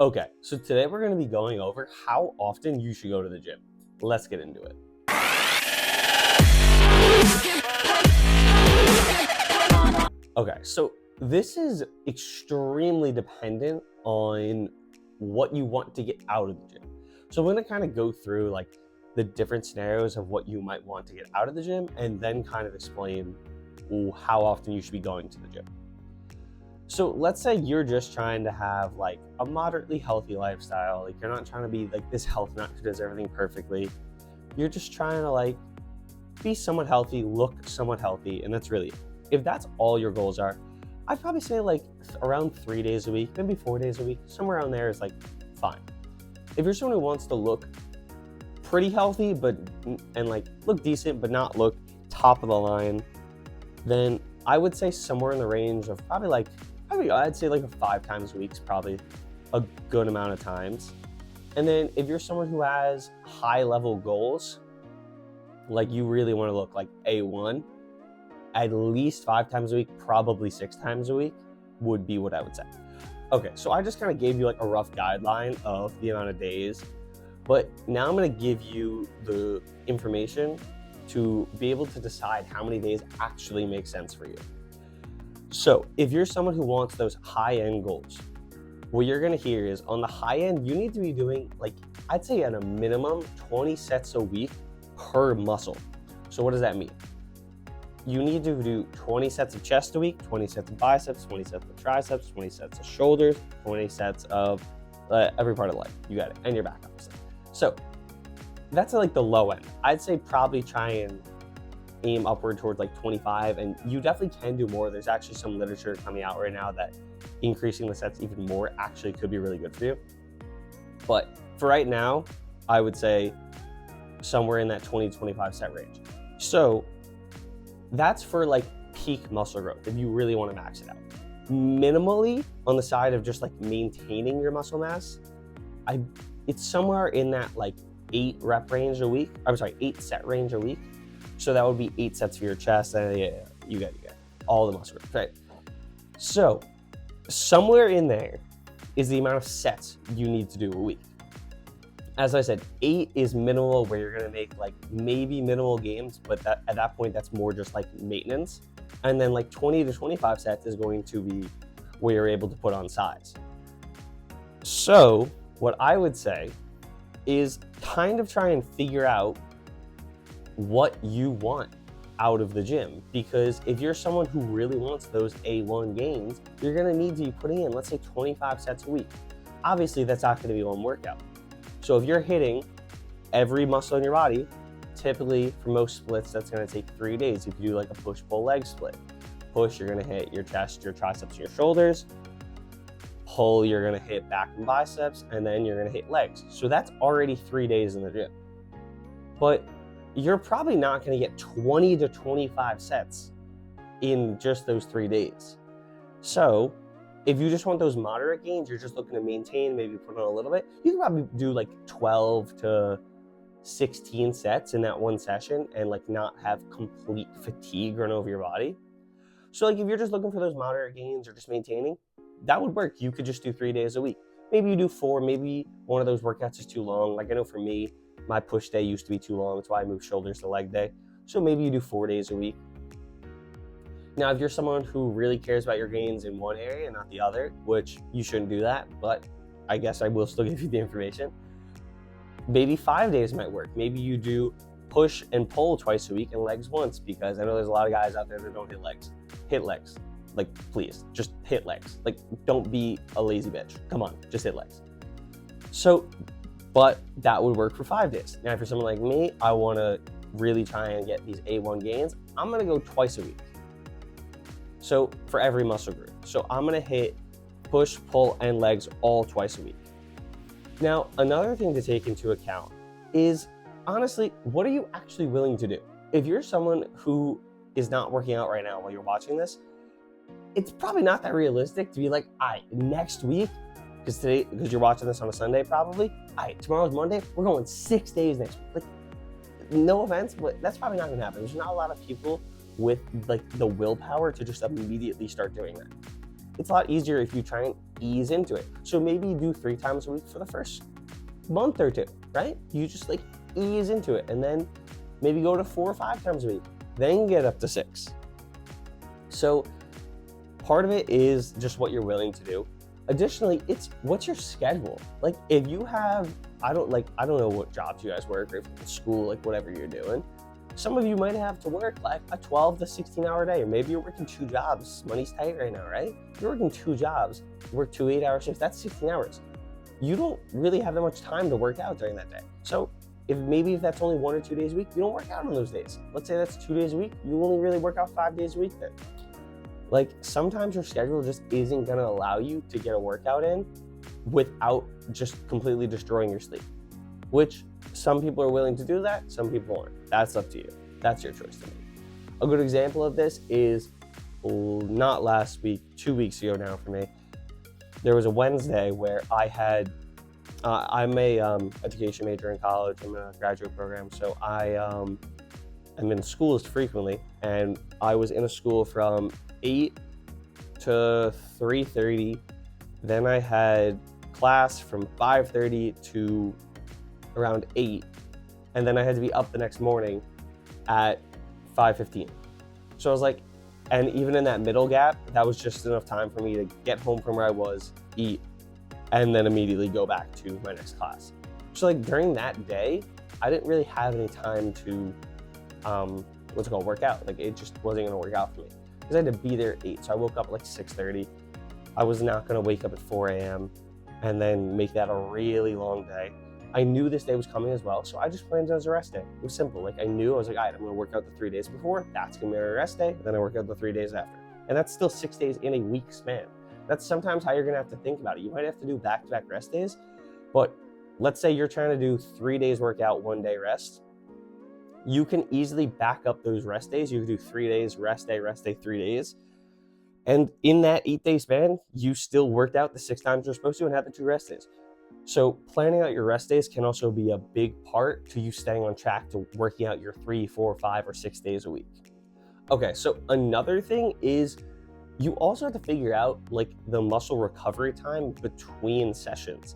Okay, so today we're going to be going over how often you should go to the gym. Let's get into it. Okay, so this is extremely dependent on what you want to get out of the gym. So I'm going to kind of go through like the different scenarios of what you might want to get out of the gym and then kind of explain how often you should be going to the gym. So let's say you're just trying to have like a moderately healthy lifestyle. Like you're not trying to be like this health nut who does everything perfectly. You're just trying to like be somewhat healthy, look somewhat healthy, and that's really it. If that's all your goals are, I'd probably say like around 3 days a week, maybe 4 days a week, somewhere around there is like fine. If you're someone who wants to look pretty healthy and like look decent but not look top of the line, then I would say somewhere in the range of probably I'd say like 5 times a week is probably a good amount of times. And then if you're someone who has high level goals, like you really want to look like A1, at least 5 times a week, probably 6 times a week would be what I would say. Okay, so I just kind of gave you like a rough guideline of the amount of days, but now I'm going to give you the information to be able to decide how many days actually make sense for you. So if you're someone who wants those high-end goals, what you're gonna hear is on the high end, you need to be doing like, I'd say at a minimum 20 sets a week per muscle. So what does that mean? You need to do 20 sets of chest a week, 20 sets of biceps, 20 sets of triceps, 20 sets of shoulders, 20 sets of every part of the leg. You got it, and your back obviously. So that's like the low end. I'd say probably try and aim upward towards like 25, and you definitely can do more. There's actually some literature coming out right now that increasing the sets even more actually could be really good for you. But for right now, I would say somewhere in that 20 to 25 set range. So that's for like peak muscle growth if you really want to max it out. Minimally on the side of just like maintaining your muscle mass, it's somewhere in that like 8 set range a week. So that would be 8 sets for your chest, and you get all the muscle groups, right? So somewhere in there is the amount of sets you need to do a week. As I said, 8 is minimal, where you're gonna make like maybe minimal gains, but at that point, that's more just like maintenance. And then like 20 to 25 sets is going to be where you're able to put on size. So what I would say is kind of try and figure out what you want out of the gym, because if you're someone who really wants those A1 gains, you're gonna need to be putting in, let's say 25 sets a week. Obviously, that's not gonna be one workout. So if you're hitting every muscle in your body, typically for most splits, that's gonna take 3 days. If you do like a push-pull leg split, push, you're gonna hit your chest, your triceps, and your shoulders. Pull, you're gonna hit back and biceps, and then you're gonna hit legs. So that's already 3 days in the gym. But you're probably not going to get 20 to 25 sets in just those 3 days. So if you just want those moderate gains, you're just looking to maintain, maybe put on a little bit, you can probably do like 12 to 16 sets in that one session and like not have complete fatigue run over your body. So like if you're just looking for those moderate gains or just maintaining, that would work. You could just do 3 days a week. Maybe you do 4, maybe one of those workouts is too long. Like I know for me, my push day used to be too long. That's why I moved shoulders to leg day. So maybe you do 4 days a week. Now, if you're someone who really cares about your gains in one area and not the other, which you shouldn't do that, but I guess I will still give you the information, maybe 5 days might work. Maybe you do push and pull twice a week and legs once, because I know there's a lot of guys out there that don't hit legs. Hit legs. Like, please, just hit legs. Like, don't be a lazy bitch. Come on, just hit legs. But that would work for 5 days. Now, if you're someone like me, I want to really try and get these A1 gains, I'm going to go twice a week. So for every muscle group. So I'm going to hit push, pull, and legs all twice a week. Now, another thing to take into account is, honestly, what are you actually willing to do? If you're someone who is not working out right now while you're watching this, it's probably not that realistic to be like, all right, next week, because you're watching this on a Sunday probably, all right, tomorrow's Monday, we're going 6 days next week. Like, no offense, but that's probably not gonna happen. There's not a lot of people with like the willpower to just immediately start doing that. It's a lot easier if you try and ease into it. So maybe you do 3 times a week for the first month or 2, right? You just like ease into it, and then maybe go to 4 or 5 times a week, then get up to 6. So part of it is just what you're willing to do. Additionally, it's what's your schedule. Like if you have, I don't know what jobs you guys work, or if it's school, like whatever you're doing. Some of you might have to work like a 12 to 16 hour day, or maybe you're working 2 jobs. Money's tight right now, right? You're working 2 jobs, you work 2 8-hour shifts, that's 16 hours. You don't really have that much time to work out during that day. So if that's only 1 or 2 days a week, you don't work out on those days. Let's say that's 2 days a week, you only really work out 5 days a week then. Like sometimes your schedule just isn't gonna allow you to get a workout in without just completely destroying your sleep, which some people are willing to do that, some people aren't. That's up to you. That's your choice to make. A good example of this is not last week, 2 weeks ago now for me. There was a Wednesday where I had, I'm a education major in college. I'm in a graduate program, so I'm in schools frequently, and I was in a school from 8 to 3:30. Then I had class from 5:30 to around 8, and then I had to be up the next morning at 5:15. So I was like, and even in that middle gap, that was just enough time for me to get home from where I was, eat, and then immediately go back to my next class. So like during that day, I didn't really have any time to work out. Like it just wasn't gonna work out for me because I had to be there at 8. So I woke up at like 6:30. I was not gonna wake up at 4 a.m. and then make that a really long day. I knew this day was coming as well, so I just planned it as a rest day. It was simple. Like I knew, I was like, all right, I'm gonna work out the 3 days before, that's gonna be my rest day, then I work out the 3 days after. And that's still 6 days in a week span. That's sometimes how you're gonna have to think about it. You might have to do back-to-back rest days, but let's say you're trying to do 3 days workout, 1 day rest. You can easily back up those rest days. You can do 3 days, rest day, 3 days. And in that 8-day span, you still worked out the 6 times you're supposed to and had the 2 rest days. So planning out your rest days can also be a big part to you staying on track to working out your 3, 4, 5, or 6 days a week. Okay, so another thing is you also have to figure out like the muscle recovery time between sessions.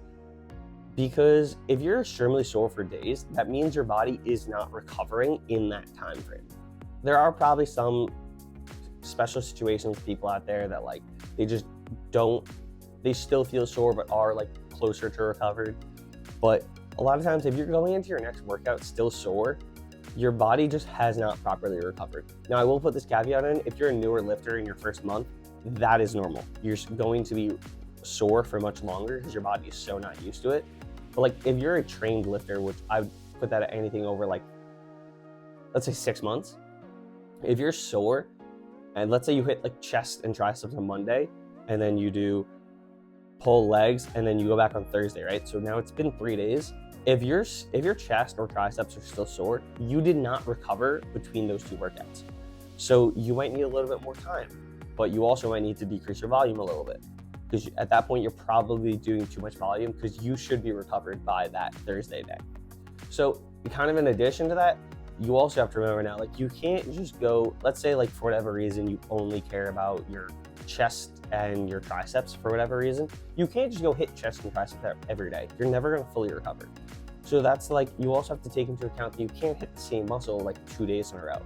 Because if you're extremely sore for days, that means your body is not recovering in that time frame. There are probably some special situations, people out there that like, they still feel sore but are like closer to recovered. But a lot of times if you're going into your next workout still sore, your body just has not properly recovered. Now I will put this caveat in, if you're a newer lifter in your first month, that is normal. You're going to be sore for much longer because your body is so not used to it. But like if you're a trained lifter, which I would put that at anything over like, let's say 6 months, if you're sore, and let's say you hit like chest and triceps on Monday, and then you do pull legs, and then you go back on Thursday, right? So now it's been 3 days. If your chest or triceps are still sore, you did not recover between those 2 workouts. So you might need a little bit more time, but you also might need to decrease your volume a little bit, because at that point you're probably doing too much volume because you should be recovered by that Thursday day. So kind of in addition to that, you also have to remember now, like you can't just go, let's say like for whatever reason, you only care about your chest and your triceps for whatever reason. You can't just go hit chest and triceps every day. You're never gonna fully recover. So that's like, you also have to take into account that you can't hit the same muscle like 2 days in a row.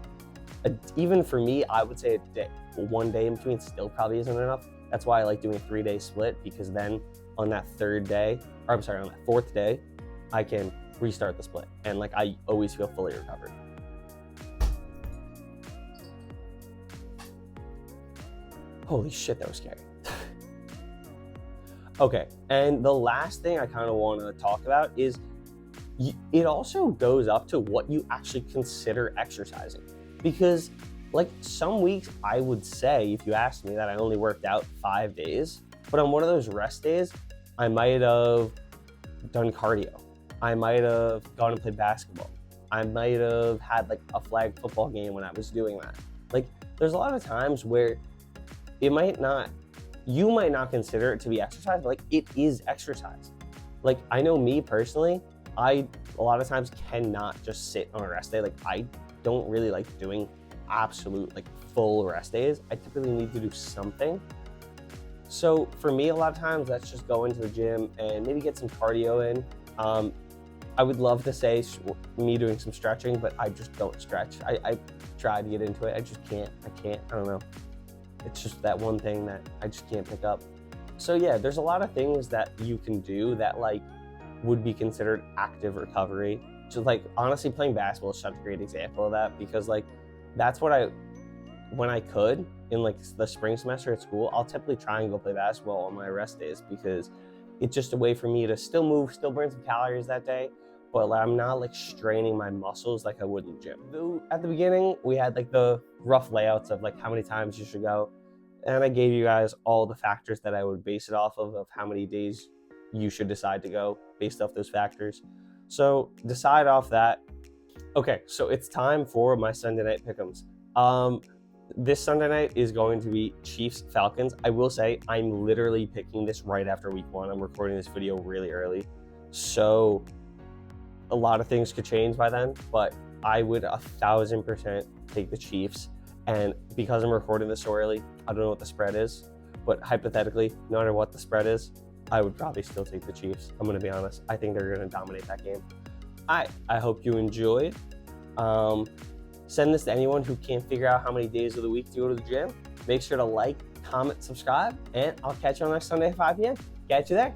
Even for me, I would say 1 day in between still probably isn't enough. That's why I like doing a 3-day split, because then on that 4th day, I can restart the split. And like, I always feel fully recovered. Holy shit, that was scary. Okay, and the last thing I kind of want to talk about is it also goes up to what you actually consider exercising. Because like some weeks I would say, if you asked me, that I only worked out 5 days, but on one of those rest days, I might have done cardio. I might have gone and played basketball. I might have had like a flag football game when I was doing that. Like there's a lot of times where you might not consider it to be exercise, but like it is exercise. Like I know me personally, I a lot of times cannot just sit on a rest day. Like I don't really like doing absolute like full rest days. I typically need to do something. So for me, a lot of times that's just go into the gym and maybe get some cardio in. I would love to say me doing some stretching, but I just don't stretch. I try to get into it. I just can't. I don't know. It's just that one thing that I just can't pick up. So yeah, there's a lot of things that you can do that like would be considered active recovery. So like honestly, playing basketball is such a great example of that, because like that's what when I could in like the spring semester at school, I'll typically try and go play basketball on my rest days, because it's just a way for me to still move, still burn some calories that day, but I'm not like straining my muscles like I would in the gym. Though at the beginning, we had like the rough layouts of like how many times you should go. And I gave you guys all the factors that I would base it off of how many days you should decide to go based off those factors. So decide off that. Okay, so it's time for my Sunday night pick'ems. This Sunday night is going to be Chiefs Falcons. I will say I'm literally picking this right after week 1. I'm recording this video really early, so a lot of things could change by then, but I would 1000% take the Chiefs. And because I'm recording this so early, I don't know what the spread is, but hypothetically, no matter what the spread is, I would probably still take the Chiefs. I'm going to be honest. I think they're going to dominate that game. I hope you enjoyed. Send this to anyone who can't figure out how many days of the week to go to the gym. Make sure to like, comment, subscribe, and I'll catch you on next Sunday at 5 p.m. Catch you there.